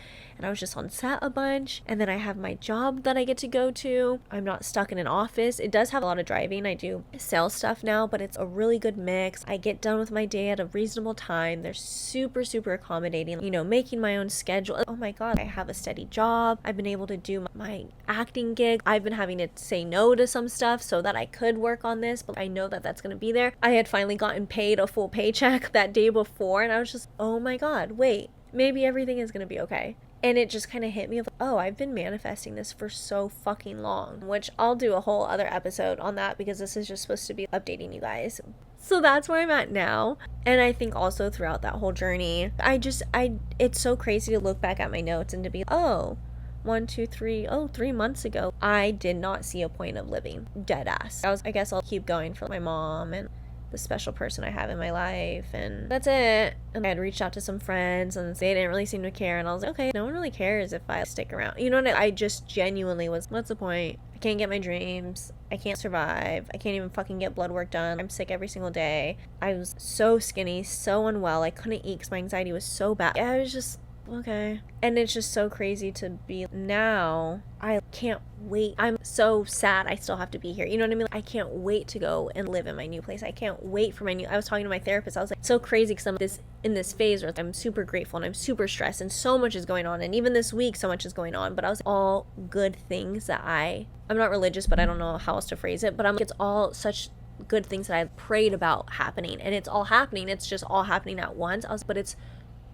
just on set a bunch. And then I have my job that I get to go to. I'm not stuck in an office. It does have a lot of driving. I do sales stuff now, but it's a really good mix. I get done with my day at a reasonable time. They're super, super accommodating, you know, making my own schedule. Oh my God, I have a steady job. I've been able to do my acting gig. I've been having to say no to some stuff so that I could work on this, but I know that that's going to be there. I had finally gotten paid a full paycheck that day before, and I was just, oh my God, wait, maybe everything is going to be okay. And it just kind of hit me of, oh, I've been manifesting this for so fucking long, which I'll do a whole other episode on that because this is just supposed to be updating you guys. So that's where I'm at now. And I think also throughout that whole journey, it's so crazy to look back at my notes and to be, 3 months ago, I did not see a point of living. Dead ass. I guess I'll keep going for my mom and the special person I have in my life, and that's it. And I had reached out to some friends and they didn't really seem to care, and I was like, okay, no one really cares if I stick around. You know what I just genuinely was, what's the point? I can't get my dreams. I can't survive. I can't even fucking get blood work done. I'm sick every single day. I was so skinny, so unwell. I couldn't eat because my anxiety was so bad. I was just, okay. And it's just so crazy to be now. I can't wait. I'm so sad I still have to be here. You know what I mean? I can't wait to go and live in my new place. I can't wait for I was talking to my therapist. I was like, so crazy because I'm in this phase where I'm super grateful and I'm super stressed and so much is going on. And even this week, so much is going on. But I was all good things that I'm not religious, but I don't know how else to phrase it. But it's all such good things that I prayed about happening. And it's all happening. It's just all happening at once. But it's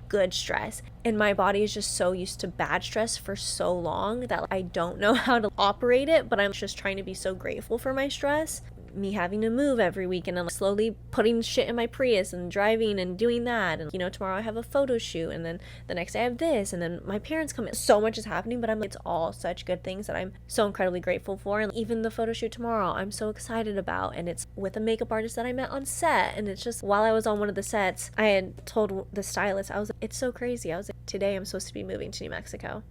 good stress, and my body is just so used to bad stress for so long that I don't know how to operate it, but I'm just trying to be so grateful for my stress. Me having to move every week and I'm slowly putting shit in my Prius and driving and doing that, and tomorrow I have a photo shoot, and then the next day I have this, and then my parents come in. So much is happening, but it's all such good things that I'm so incredibly grateful for. And even the photo shoot tomorrow I'm so excited about, and it's with a makeup artist that I met on set. And it's just, while I was on one of the sets, I had told the stylist, I was like, it's so crazy. I was like, today I'm supposed to be moving to New Mexico.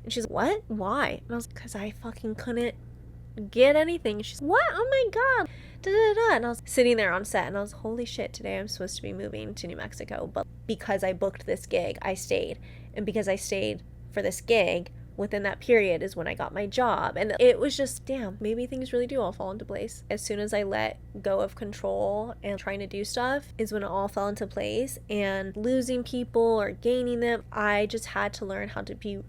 And she's like, what? Why? And I was like, because I fucking couldn't get anything. She's, what? Oh my God. And I was sitting there on set and I was, holy shit, today I'm supposed to be moving to New Mexico. But because I booked this gig, I stayed. And because I stayed for this gig, within that period is when I got my job. And it was just, damn, maybe things really do all fall into place. As soon as I let go of control and trying to do stuff is when it all fell into place. And losing people or gaining them, I just had to learn how to be,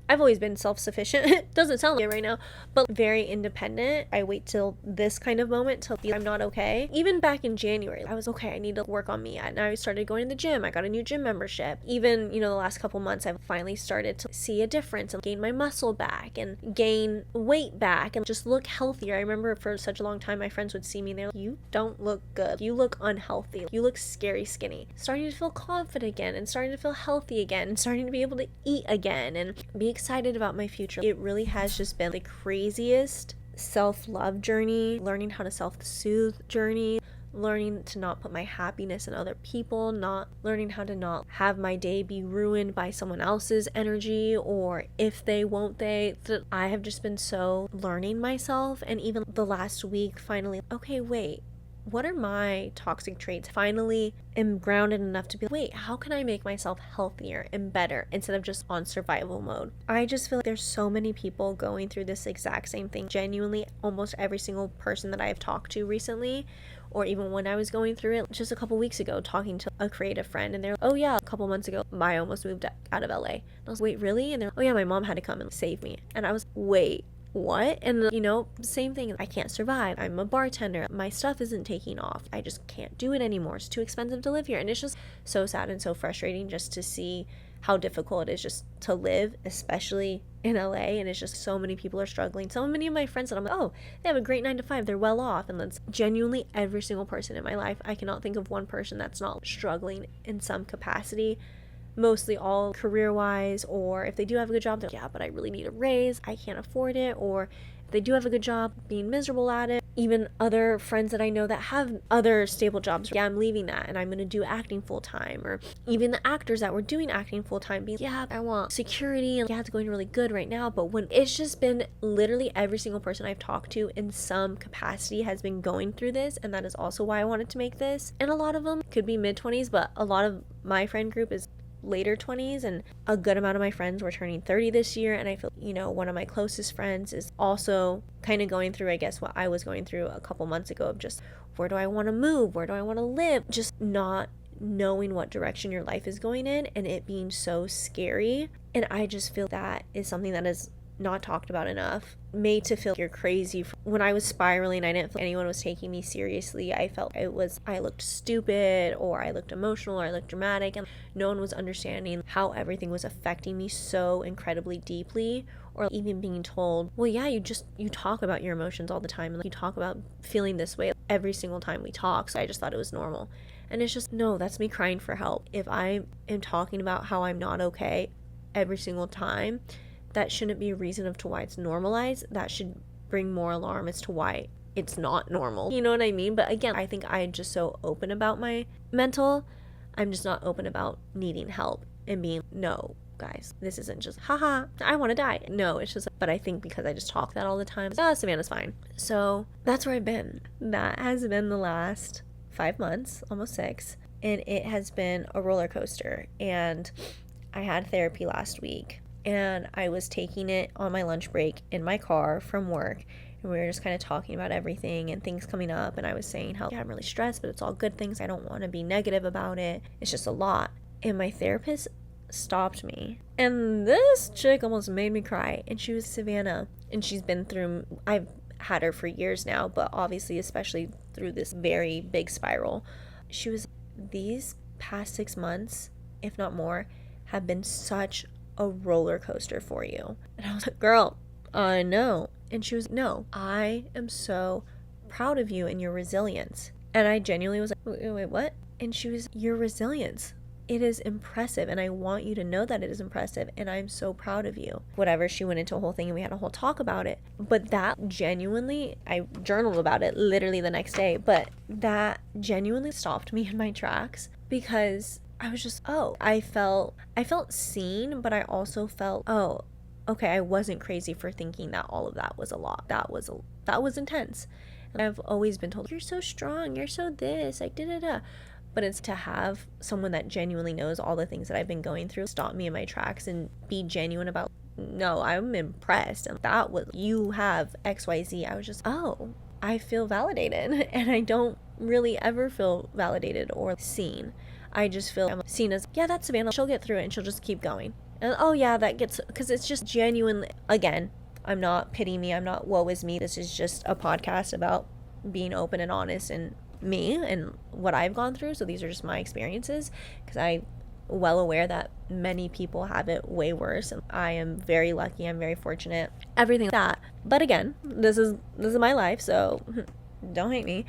I've always been self-sufficient. It doesn't sound like it right now, but very independent. I wait till this kind of moment to feel I'm not okay. Even back in January, I was okay, I need to work on me. And I started going to the gym. I got a new gym membership. Even, the last couple months, I've finally started to see a difference and gain my muscle back and gain weight back and just look healthier. I remember for such a long time, my friends would see me and they're like, you don't look good. You look unhealthy. You look scary skinny. Starting to feel confident again and starting to feel healthy again and starting to be able to eat again and be excited about my future. It really has just been the craziest self-love journey, learning how to self-soothe journey, learning to not put my happiness in other people, learning how to not have my day be ruined by someone else's energy, or if they, won't they. I have just been so learning myself. And even the last week, finally, okay, wait, what are my toxic traits? Finally am grounded enough to be, wait, how can I make myself healthier and better instead of just on survival mode? I just feel like there's so many people going through this exact same thing. Genuinely, almost every single person that I've talked to recently, or even when I was going through it just a couple weeks ago, talking to a creative friend, and they're like, oh yeah, a couple months ago, I almost moved out of LA. And I was like, wait, really? And they're like, oh yeah, my mom had to come and save me. And I was, wait, what? And same thing. I can't survive. I'm a bartender. My stuff isn't taking off. I just can't do it anymore. It's too expensive to live here. And it's just so sad and so frustrating just to see how difficult it is just to live, especially in LA. And it's just so many people are struggling. So many of my friends that I'm like, oh, they have a great 9 to 5. They're well off. And that's genuinely every single person in my life. I cannot think of one person that's not struggling in some capacity. Mostly all career-wise, or if they do have a good job, they're like, yeah, but I really need a raise, I can't afford it. Or if they do have a good job, being miserable at it. even other friends that I know that have other stable jobs. Yeah, I'm leaving that and I'm going to do acting full time. Or even the actors that were doing acting full time being, yeah, I want security and yeah, it's going really good right now. But when it's just been literally every single person I've talked to in some capacity has been going through this. And that is also why I wanted to make this. And a lot of them could be mid-20s, but a lot of my friend group is later 20s, and a good amount of my friends were turning 30 this year. And I feel, one of my closest friends is also kind of going through, I guess, what I was going through a couple months ago of just, where do I want to move? Where do I want to live? Just not knowing what direction your life is going in and it being so scary. And I just feel that is something that is not talked about enough, made to feel you're crazy. When I was spiraling, I didn't feel anyone was taking me seriously. I felt I looked stupid, or I looked emotional, or I looked dramatic, and no one was understanding how everything was affecting me so incredibly deeply. Or even being told, well, yeah, you talk about your emotions all the time, and you talk about feeling this way every single time we talk. So I just thought it was normal. And it's just, no, that's me crying for help. If I am talking about how I'm not okay every single time, that shouldn't be a reason of to why it's normalized. That should bring more alarm as to why it's not normal. You know what I mean? But again, I think I'm just so open about my mental. I'm just not open about needing help and being, no, guys, this isn't just, haha, I want to die. No, it's just, but I think because I just talk that all the time, Savannah's fine. So that's where I've been. That has been the last 5 months, almost 6. And it has been a roller coaster. And I had therapy last week. And I was taking it on my lunch break in my car from work, and we were just kind of talking about everything and things coming up, and I was saying how, yeah, I'm really stressed, but it's all good things. I don't want to be negative about it. It's just a lot. And my therapist stopped me, and this chick almost made me cry. And she was Savannah, and she's been through, I've had her for years now, but obviously especially through this very big spiral. She was, these past 6 months, if not more, have been such a roller coaster for you. And I was like, girl, I know. And she was, no, I am so proud of you and your resilience. And I genuinely was like, wait, what? And she was, your resilience, it is impressive, and I want you to know that it is impressive, and I'm so proud of you. Whatever, she went into a whole thing and we had a whole talk about it. But that genuinely, I journaled about it literally the next day, but that genuinely stopped me in my tracks, because I was just, I felt seen, but I also felt, okay, I wasn't crazy for thinking that all of that was a lot. That was intense. And I've always been told, you're so strong, you're so this, like da-da-da. But it's to have someone that genuinely knows all the things that I've been going through stop me in my tracks and be genuine about, no, I'm impressed. And that was, you have XYZ. I was just, I feel validated. And I don't really ever feel validated or seen. I just feel I'm seen as, yeah, that's Savannah. She'll get through it and she'll just keep going. And yeah, that gets, because it's just genuinely, again, I'm not pity me. I'm not woe is me. This is just a podcast about being open and honest and me and what I've gone through. So these are just my experiences, because I'm well aware that many people have it way worse, and I am very lucky. I'm very fortunate. Everything like that. But again, this is my life, so don't hate me.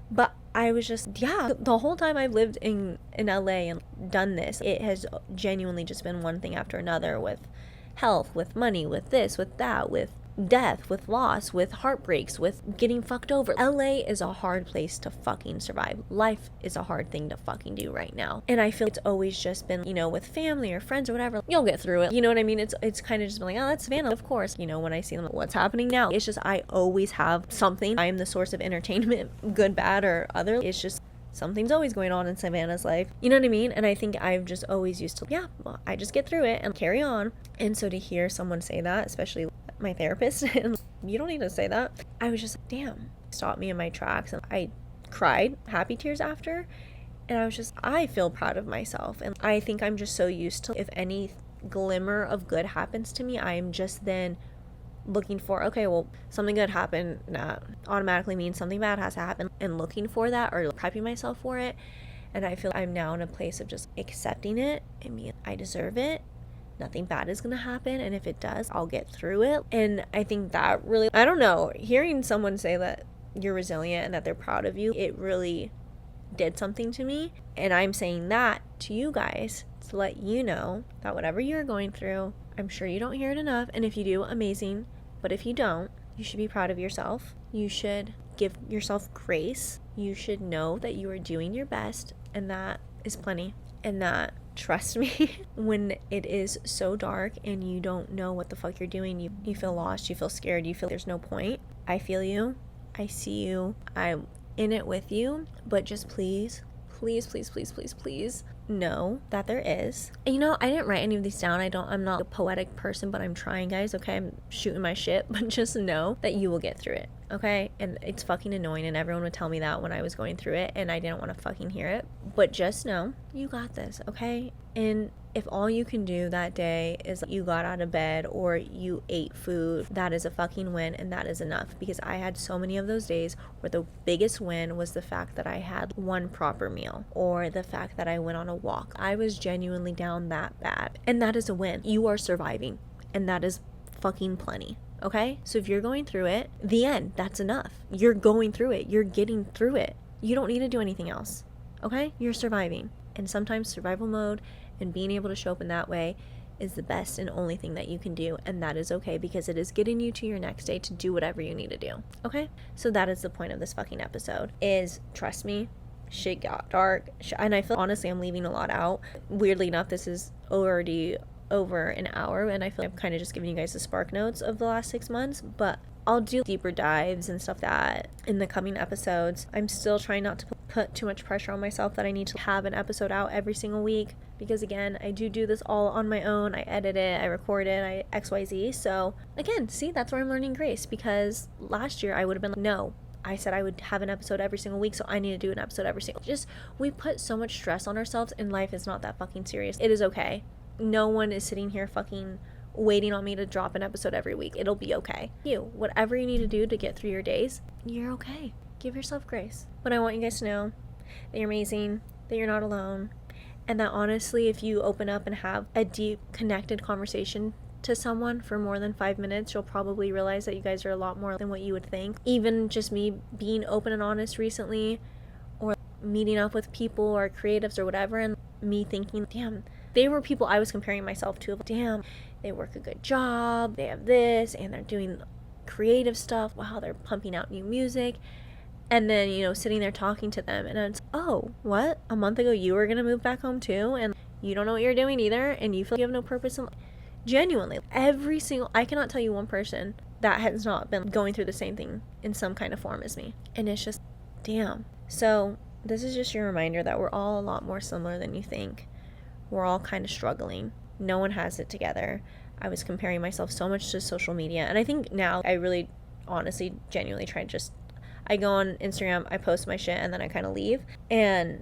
But I was just, the whole time I've lived in LA and done this, it has genuinely just been one thing after another, with health, with money, with this, with that, with death, with loss, with heartbreaks, with getting fucked over. LA is a hard place to fucking survive. Life is a hard thing to fucking do right now. And I feel it's always just been, with family or friends or whatever, you'll get through it. You know what I mean? It's kind of just been like, oh, that's Savannah, of course. When I see them, what's happening now? It's just, I always have something. I am the source of entertainment, good, bad, or other. It's just, something's always going on in Savannah's life. You know what I mean? And I think I've just always used to, I just get through it and carry on. And so to hear someone say that, especially my therapist, and you don't need to say that, I was just, damn, stopped me in my tracks. And I cried happy tears after. And I was just, I feel proud of myself. And I think I'm just so used to, if any glimmer of good happens to me, I am just then looking for, okay, well, something good happened, automatically means something bad has to happen, and looking for that or prepping myself for it. And I feel I'm now in a place of just accepting it and being, I deserve it. Nothing bad is going to happen, and if it does, I'll get through it. And I think that really, I don't know, hearing someone say that you're resilient and that they're proud of you, it really did something to me. And I'm saying that to you guys to let you know that whatever you're going through, I'm sure you don't hear it enough, and if you do, amazing, but if you don't, you should be proud of yourself. You should give yourself grace. You should know that you are doing your best, and that is plenty. And that, trust me, when it is so dark and you don't know what the fuck you're doing, you feel lost, you feel scared, you feel there's no point. I feel you. I see you. I'm in it with you. But just please know that there is. And I didn't write any of these down. I'm not a poetic person, but I'm trying, guys, okay? I'm shooting my shit, but just know that you will get through it, okay? And it's fucking annoying, and everyone would tell me that when I was going through it, and I didn't want to fucking hear it. But just know you got this, okay? And if all you can do that day is you got out of bed or you ate food, that is a fucking win, and that is enough. Because I had so many of those days where the biggest win was the fact that I had one proper meal, or the fact that I went on a walk. I was genuinely down that bad, and that is a win. You are surviving, and that is fucking plenty. Okay? So if you're going through it, the end, that's enough. You're going through it. You're getting through it. You don't need to do anything else. Okay? You're surviving. And sometimes survival mode and being able to show up in that way is the best and only thing that you can do. And that is okay, because it is getting you to your next day to do whatever you need to do. Okay? So that is the point of this fucking episode, is trust me, shit got dark. And I feel, honestly, I'm leaving a lot out. Weirdly enough, this is already over an hour, and I feel like I'm kind of just giving you guys the spark notes of the last 6 months, but I'll do deeper dives and stuff that in the coming episodes. I'm still trying not to put too much pressure on myself that I need to have an episode out every single week, because again, I do this all on my own. I edit it, I record it, I XYZ. So again, see, that's where I'm learning grace, because last year I would have been like, no, I said I would have an episode every single week, so I need to do an episode every single. We put so much stress on ourselves, and life is not that fucking serious. It is okay. No one is sitting here fucking waiting on me to drop an episode every week. It'll be okay. Whatever you need to do to get through your days, you're okay. Give yourself grace. But I want you guys to know that you're amazing, that you're not alone, and that honestly, if you open up and have a deep, connected conversation to someone for more than 5 minutes, you'll probably realize that you guys are a lot more than what you would think. Even just me being open and honest recently, or meeting up with people or creatives or whatever, and me thinking, damn, they were people I was comparing myself to. Damn, they work a good job, they have this, and they're doing creative stuff. Wow, they're pumping out new music. And then, sitting there talking to them, and it's, oh, what? A month ago you were gonna move back home too, and you don't know what you're doing either, and you feel like you have no purpose in life. Genuinely, I cannot tell you one person that has not been going through the same thing in some kind of form as me. And it's just, damn. So this is just your reminder that we're all a lot more similar than you think. We're all kind of struggling. No one has it together. I was comparing myself so much to social media, and I think now I really, honestly, genuinely try to I go on Instagram, I post my shit, and then I kind of leave, and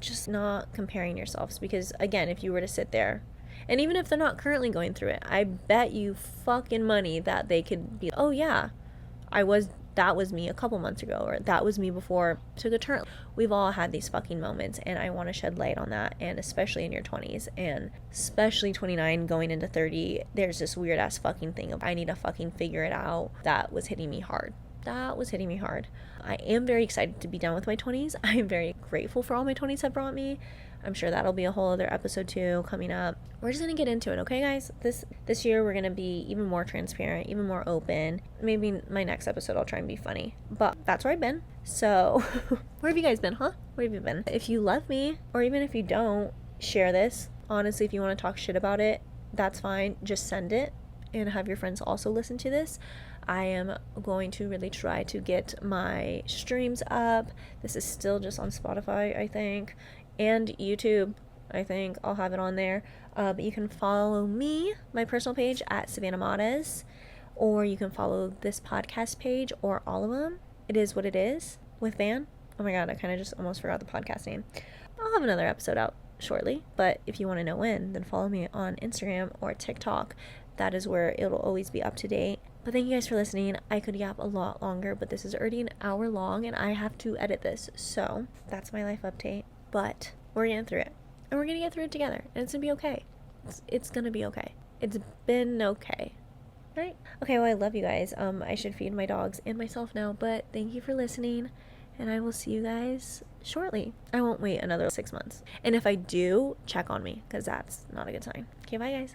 just not comparing yourselves, because again, if you were to sit there, and even if they're not currently going through it, I bet you fucking money that they could be, oh yeah, that was me a couple months ago, or that was me before I took a turn. We've all had these fucking moments, and I want to shed light on that, and especially in your 20s, and especially 29 going into 30, there's this weird ass fucking thing of I need to fucking figure it out. That was hitting me hard. I am very excited to be done with my 20s. I am very grateful for all my 20s have brought me. I'm sure that'll be a whole other episode too coming up. We're just gonna get into it, okay guys? This year we're gonna be even more transparent, even more open. Maybe my next episode I'll try and be funny, but that's where I've been. So where have you guys been, huh? Where have you been? If you love me, or even if you don't, share this. Honestly, if you want to talk shit about it, that's fine. Just send it and have your friends also listen to this. I am going to really try to get my streams up. This is still just on Spotify, I think, and YouTube. I think I'll have it on there. But you can follow me, my personal page, at Savannah Mades, or you can follow this podcast page, or all of them. It is what it is with Van. Oh my god, I kind of just almost forgot the podcast name. I'll have another episode out shortly, but if you want to know when, then follow me on Instagram or TikTok. That is where it'll always be up to date. But thank you guys for listening. I could yap a lot longer, but this is already an hour long, and I have to edit this. So that's my life update. But we're getting through it, and we're gonna get through it together, and it's gonna be okay. It's gonna be okay. It's been okay. Right? Okay, well, I love you guys. I should feed my dogs and myself now, but thank you for listening, and I will see you guys shortly. I won't wait another 6 months. And if I do, check on me, because that's not a good sign. Okay, bye guys.